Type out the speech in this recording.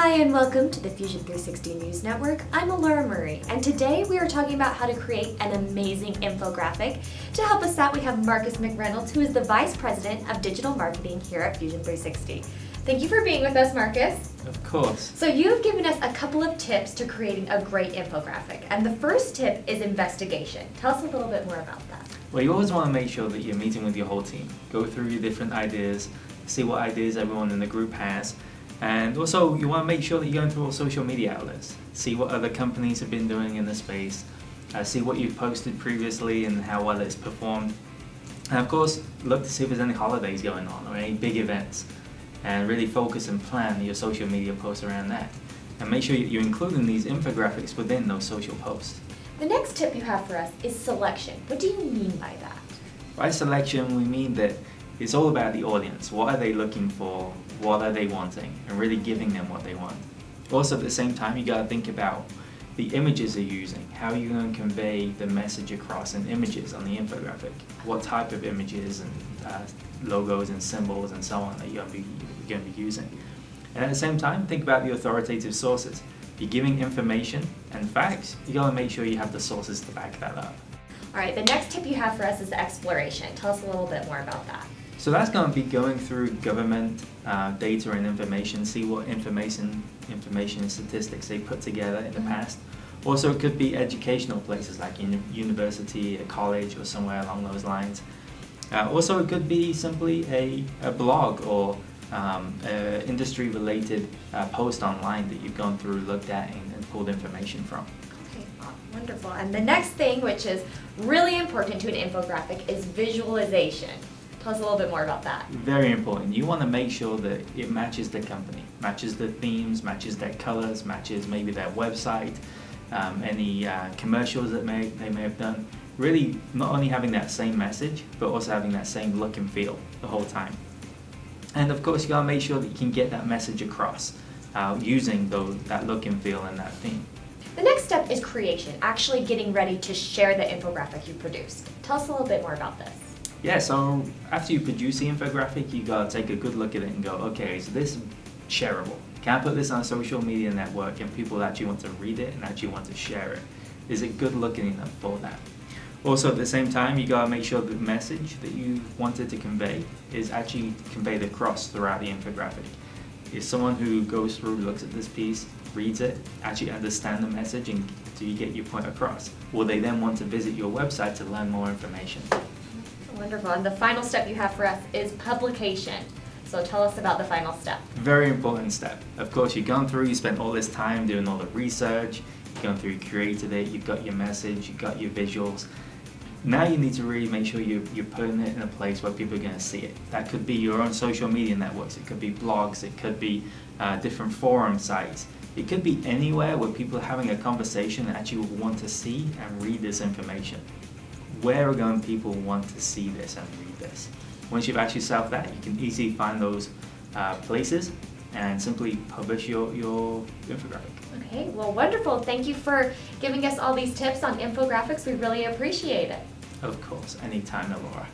Hi and welcome to the Fusion 360 News Network. I'm Laura Murray, and today we are talking about how to create an amazing infographic. To help us out, we have Marcus McReynolds, who is the Vice President of Digital Marketing here at Fusion 360. Thank you for being with us, Marcus. Of course. So you've given us a couple of tips to creating a great infographic, and the first tip is investigation. Tell us a little bit more about that. Well, you always want to make sure that you're meeting with your whole team. Go through your different ideas, see what ideas everyone in the group has. And also, you want to make sure that you're going through all social media outlets. See what other companies have been doing in the space. See what you've posted previously and how well it's performed. And of course, look to see if there's any holidays going on or any big events. And really focus and plan your social media posts around that. And make sure you're including these infographics within those social posts. The next tip you have for us is selection. What do you mean by that? By selection, we mean that it's all about the audience. What are they looking for? What are they wanting? And really giving them what they want. Also, at the same time, you got to think about the images they're using. How are you going to convey the message across in images on the infographic? What type of images and logos and symbols and so on that you're going to be using? And at the same time, think about the authoritative sources. If you're giving information and facts, you got to make sure you have the sources to back that up. All right, the next tip you have for us is exploration. Tell us a little bit more about that. So that's going to be going through government data and information, see what information and statistics they put together in the past. Also, it could be educational places like university, a college, or somewhere along those lines. Also, it could be simply a blog or industry-related post online that you've gone through, looked at, and pulled information from. Okay, wonderful. And the next thing, which is really important to an infographic, is visualization. Tell us a little bit more about that. Very important. You want to make sure that it matches the company, matches the themes, matches their colors, matches maybe their website, any commercials that they may have done. Really not only having that same message, but also having that same look and feel the whole time. And of course, you got to make sure that you can get that message across using that look and feel and that theme. The next step is creation, actually getting ready to share the infographic you produced. Tell us a little bit more about this. Yeah, so after you produce the infographic, you gotta take a good look at it and go, okay, is this shareable? Can I put this on a social media network and people actually want to read it and actually want to share it? Is it good looking enough for that? Also, at the same time, you gotta make sure the message that you wanted to convey is actually conveyed across throughout the infographic. Is someone who goes through, looks at this piece, reads it, actually understand the message, and do you get your point across? Will they then want to visit your website to learn more information? Wonderful. And the final step you have for us is publication. So tell us about the final step. Very important step. Of course, you've gone through, you spent all this time doing all the research, you've gone through, created it, you've got your message, you've got your visuals. Now you need to really make sure you're putting it in a place where people are going to see it. That could be your own social media networks, it could be blogs, it could be different forum sites. It could be anywhere where people are having a conversation and actually want to see and read this information. Where are going people want to see this and read this? Once you've asked yourself that, you can easily find those places and simply publish your infographic. Okay, well, wonderful. Thank you for giving us all these tips on infographics. We really appreciate it. Of course, anytime, Laura.